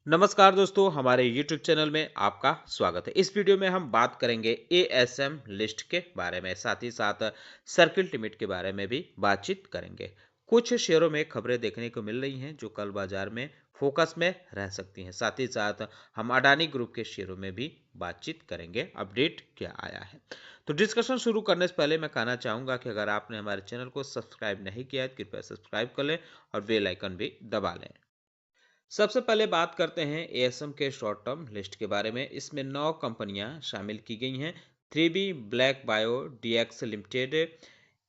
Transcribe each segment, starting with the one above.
नमस्कार दोस्तों, हमारे YouTube चैनल में आपका स्वागत है। इस वीडियो में हम बात करेंगे एएसएम लिस्ट के बारे में, साथ ही साथ सर्किट लिमिट के बारे में भी बातचीत करेंगे। कुछ शेयरों में खबरें देखने को मिल रही हैं जो कल बाजार में फोकस में रह सकती हैं। साथ ही साथ हम अडानी ग्रुप के शेयरों में भी बातचीत करेंगे, अपडेट क्या आया है। तो डिस्कशन शुरू करने से पहले मैं कहना चाहूँगा कि अगर आपने हमारे चैनल को सब्सक्राइब नहीं किया है तो कृपया सब्सक्राइब कर लें और बेल आइकन भी दबा लें। सबसे पहले बात करते हैं एएसएम के शॉर्ट टर्म लिस्ट के बारे में। इसमें 9 कंपनियां शामिल की गई हैं। 3B black bio DX limited,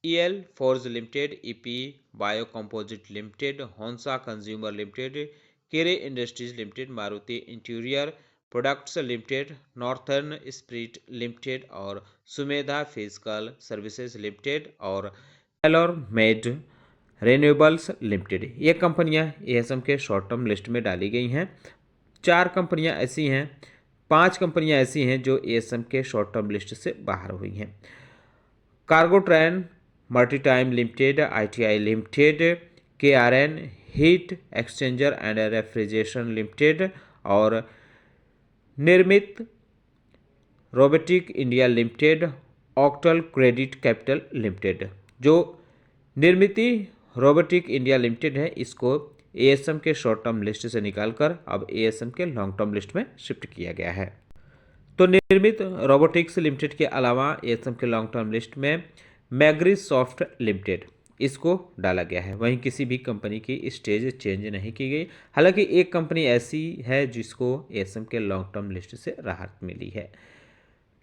EL forge limited, EP bio composite limited, Honsa consumer limited, केरे industries limited, Maruti interior products limited, northern spirit limited और सुमेधा फिजिकल सर्विसेज लिमिटेड और टेलर मेड रेन्यूएबल्स लिमिटेड, ये कंपनियां एएसएम के शॉर्ट टर्म लिस्ट में डाली गई हैं। 4 कंपनियां ऐसी हैं, 5 कंपनियां ऐसी हैं जो एएसएम के शॉर्ट टर्म लिस्ट से बाहर हुई हैं। Cargo train maritime limited, ITI limited, KRN heat exchanger and refrigeration limited और Nirmit robotic India limited, octal credit capital limited. जो निर्मित रोबोटिक इंडिया लिमिटेड है, इसको एएसएम के शॉर्ट टर्म लिस्ट से निकालकर अब एएसएम के लॉन्ग टर्म लिस्ट में शिफ्ट किया गया है। तो निर्मित रोबोटिक्स लिमिटेड के अलावा एएसएम के लॉन्ग टर्म लिस्ट में मैग्रीसॉफ्ट लिमिटेड, इसको डाला गया है। वहीं किसी भी कंपनी की स्टेज चेंज नहीं की गई। हालांकि एक कंपनी ऐसी है जिसको एएसएम के लॉन्ग टर्म लिस्ट से राहत मिली है,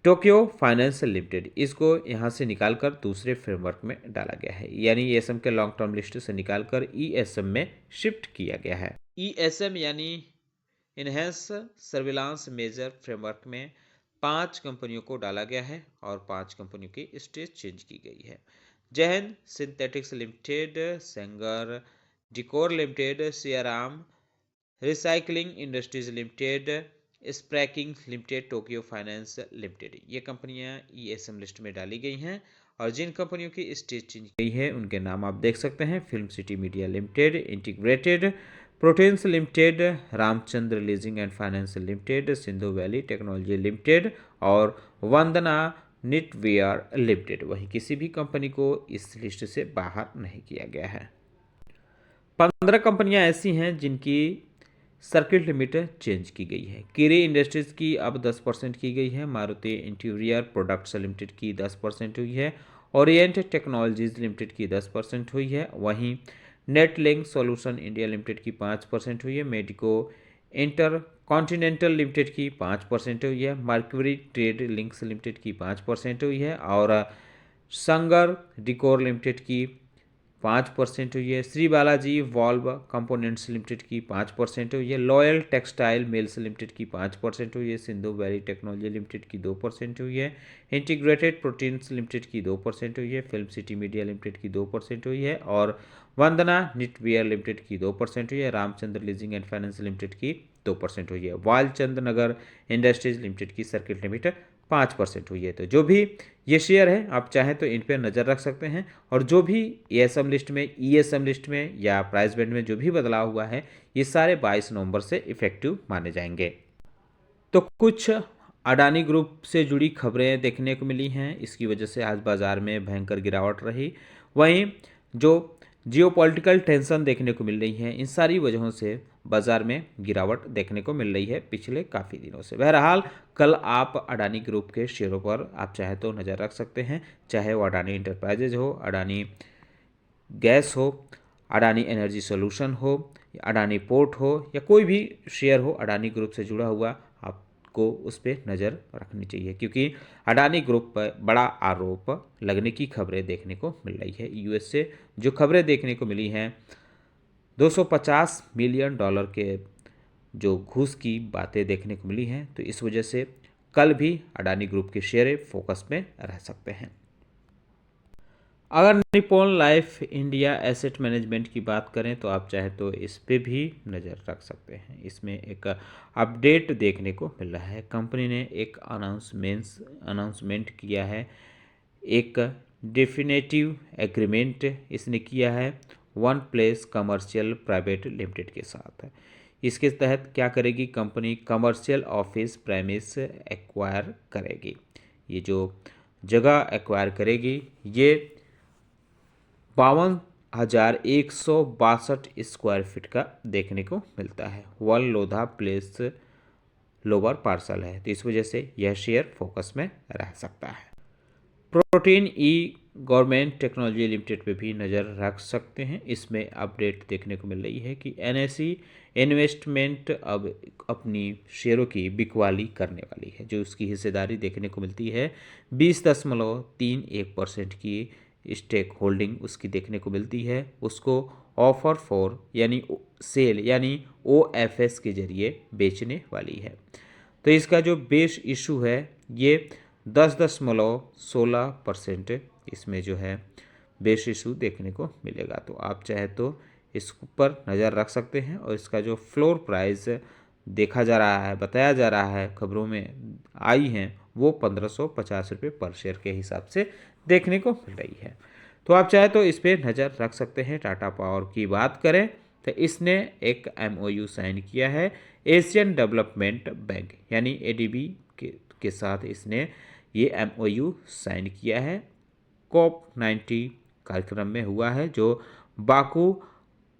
टोक्यो फाइनेंस लिमिटेड, इसको यहाँ से निकालकर दूसरे फ्रेमवर्क में डाला गया है। यानी ईएसएम के लॉन्ग टर्म लिस्ट से निकालकर ईएसएम में शिफ्ट किया गया है। ईएसएम यानी इनहेंस सर्विलांस मेजर फ्रेमवर्क में 5 कंपनियों को डाला गया है और 5 कंपनियों की स्टेज चेंज की गई है। Jain synthetics limited, Sengar decor limited, Siyaram recycling industries limited, Sprayking limited, Tokyo finance limited, ये कंपनियां ईएसएम लिस्ट में डाली गई हैं। और जिन कंपनियों की स्टेज चेंज गई है उनके नाम आप देख सकते हैं। Film city media limited, integrated proteins limited, Ramchandra leasing and finance limited, Sindhu valley technology limited और वंदना निटवियर लिमिटेड। वहीं किसी भी कंपनी को इस लिस्ट से बाहर नहीं किया गया है। 15 कंपनियां ऐसी हैं जिनकी सर्किट लिमिट चेंज की गई है। किरी इंडस्ट्रीज़ की अब 10% की गई है, मारुति इंटीरियर प्रोडक्ट्स लिमिटेड की 10% हुई है, ओरिएंट टेक्नोलॉजीज लिमिटेड की 10% हुई है। वहीं नेटलिंक सॉल्यूशन इंडिया लिमिटेड की 5% हुई है, मेडिको इंटर कॉन्टिनेंटल लिमिटेड की 5% हुई है, मर्क्यूरी ट्रेड लिंक्स लिमिटेड की 5% हुई है और संगर डिकोर लिमिटेड की 5% हुई है, Shri Balaji valve components limited की 5% हुई है, लॉयल टेक्सटाइल मिल्स लिमिटेड की 5% हुई है, सिंधु वैली टेक्नोलॉजी लिमिटेड की 2% हुई है, इंटीग्रेटेड प्रोटीन्स लिमिटेड की 2% हुई है, फिल्म सिटी मीडिया लिमिटेड की 2% हुई है और वंदना निटवियर लिमिटेड की 2% हुई है, Ramchandra leasing and finance limited की 2% हुई है, वालचंद नगर इंडस्ट्रीज लिमिटेड की सर्किट लिमिट 5% हुई है। तो जो भी ये शेयर है आप चाहें तो इन पर नज़र रख सकते हैं और जो भी एएसएम लिस्ट में, ईएसएम लिस्ट में या प्राइस बैंड में जो भी बदलाव हुआ है ये सारे 22 नवंबर से इफेक्टिव माने जाएंगे। तो कुछ अडानी ग्रुप से जुड़ी खबरें देखने को मिली हैं, इसकी वजह से आज बाज़ार में भयंकर गिरावट रही। वहीं जो जियोपॉलिटिकल टेंशन देखने को मिल रही है, इन सारी वजहों से बाज़ार में गिरावट देखने को मिल रही है पिछले काफ़ी दिनों से। बहरहाल कल आप अडानी ग्रुप के शेयरों पर आप चाहे तो नज़र रख सकते हैं, चाहे वो अडानी इंटरप्राइजेज हो, अडानी गैस हो, अडानी एनर्जी सोल्यूशन हो, अडानी पोर्ट हो या कोई भी शेयर हो अडानी ग्रुप से जुड़ा हुआ, आपको उस पर नज़र रखनी चाहिए क्योंकि अडानी ग्रुप पर बड़ा आरोप लगने की खबरें देखने को मिल रही है। यूएस से जो खबरें देखने को मिली हैं, $250 मिलियन के जो घूस की बातें देखने को मिली हैं, तो इस वजह से कल भी अडानी ग्रुप के शेयर फोकस में रह सकते हैं। अगर Nippon life India asset management की बात करें तो आप चाहे तो इस पे भी नज़र रख सकते हैं। इसमें एक अपडेट देखने को मिल रहा है। कंपनी ने एक अनाउंसमेंट किया है, एक डेफिनेटिव एग्रीमेंट इसने किया है one place commercial private limited के साथ। इसके तहत क्या करेगी company, commercial office premise acquire करेगी। ये जो जगह एक्वायर करेगी ये 52,162 स्क्वायर फीट का देखने को मिलता है। One Lodha place lower parcel है, तो इस वजह से यह शेयर फोकस में रह सकता है। प्रोटीन ई गवर्नमेंट टेक्नोलॉजी लिमिटेड पे भी नज़र रख सकते हैं। इसमें अपडेट देखने को मिल रही है कि एनएसई इन्वेस्टमेंट अब अपनी शेयरों की बिकवाली करने वाली है। जो उसकी हिस्सेदारी देखने को मिलती है 20.31% की स्टेक होल्डिंग उसकी देखने को मिलती है, उसको ऑफर फॉर यानी सेल यानी OFS के जरिए बेचने वाली है। तो इसका जो बेस इशू है ये 10.16% इसमें जो है बेस इशू देखने को मिलेगा। तो आप चाहे तो इस पर नज़र रख सकते हैं। और इसका जो फ्लोर प्राइस देखा जा रहा है, बताया जा रहा है, खबरों में आई हैं, वो 1550 रुपये पर शेयर के हिसाब से देखने को मिल रही है। तो आप चाहे तो इस पर नज़र रख सकते हैं। टाटा पावर की बात करें तो इसने एक MOU साइन किया है एशियन डेवलपमेंट बैंक यानी ADB के साथ इसने ये MOU साइन किया है। COP90 कार्यक्रम में हुआ है जो बाकू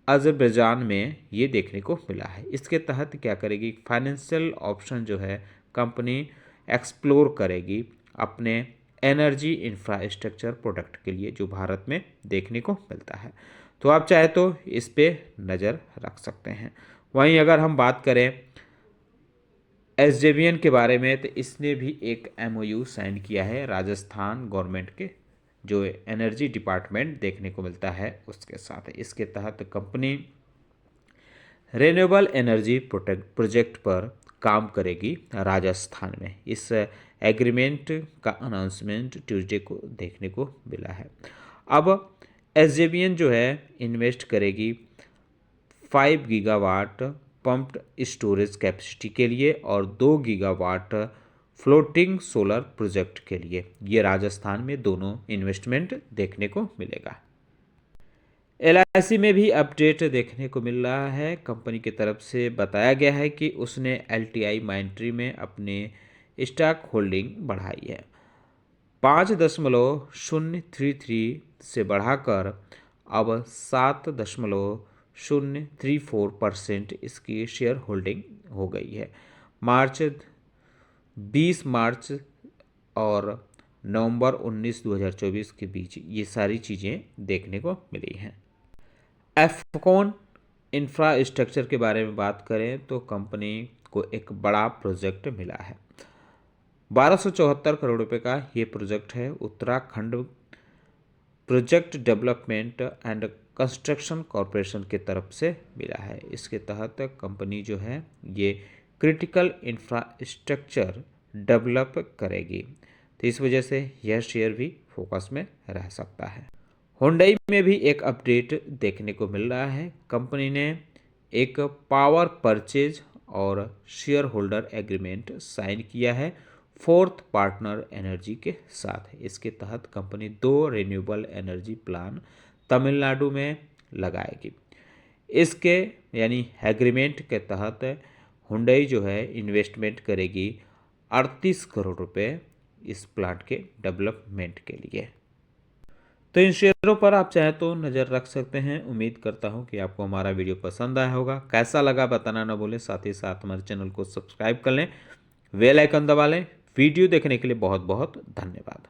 अज़रबैजान में ये देखने को मिला है। इसके तहत क्या करेगी, फाइनेंशियल ऑप्शन जो है कंपनी एक्सप्लोर करेगी अपने एनर्जी इंफ्रास्ट्रक्चर प्रोडक्ट के लिए जो भारत में देखने को मिलता है। तो आप चाहे तो इस पे नज़र रख सकते हैं। वहीं अगर हम बात करें SJVN के बारे में तो इसने भी एक MOU साइन किया है राजस्थान गवर्नमेंट के जो एनर्जी डिपार्टमेंट देखने को मिलता है उसके साथ। इसके तहत कंपनी रिन्यूएबल एनर्जी प्रोजेक्ट पर काम करेगी राजस्थान में। इस एग्रीमेंट का अनाउंसमेंट ट्यूसडे को देखने को मिला है। अब SJVN जो है इन्वेस्ट करेगी 5 गीगावाट पंप्ड स्टोरेज कैपेसिटी के लिए और 2 गीगावाट फ्लोटिंग सोलर प्रोजेक्ट के लिए। ये राजस्थान में दोनों इन्वेस्टमेंट देखने को मिलेगा। LIC में भी अपडेट देखने को मिल रहा है। कंपनी की तरफ से बताया गया है कि उसने LTI माइंट्री में अपने स्टॉक होल्डिंग बढ़ाई है 5.033 से बढ़ाकर अब 7.034% इसकी शेयर होल्डिंग हो गई है। 20 मार्च और नवंबर 19 2024 के बीच ये सारी चीज़ें देखने को मिली हैं। एफकॉन इंफ्रास्ट्रक्चर के बारे में बात करें तो कंपनी को एक बड़ा प्रोजेक्ट मिला है 1274 करोड़ रुपए का ये प्रोजेक्ट है। Uttarakhand project development and construction corporation की तरफ से मिला है। इसके तहत कंपनी जो है ये क्रिटिकल इंफ्रास्ट्रक्चर डेवलप करेगी, तो इस वजह से यह शेयर भी फोकस में रह सकता है। हुंडई में भी एक अपडेट देखने को मिल रहा है। कंपनी ने एक पावर परचेज और शेयर होल्डर एग्रीमेंट साइन किया है फोर्थ पार्टनर एनर्जी के साथ। इसके तहत company 2 renewable energy plan Tamil Nadu में लगाएगी। इसके यानी एग्रीमेंट के तहत हुंडई जो है इन्वेस्टमेंट करेगी 38 करोड़ रुपए इस प्लांट के डेवलपमेंट के लिए। तो इन शेयरों पर आप चाहे तो नज़र रख सकते हैं। उम्मीद करता हूं कि आपको हमारा वीडियो पसंद आया होगा। कैसा लगा बताना ना भूलें, साथ ही साथ हमारे चैनल को सब्सक्राइब कर लें, बेल आइकन दबा लें। वीडियो देखने के लिए बहुत बहुत धन्यवाद।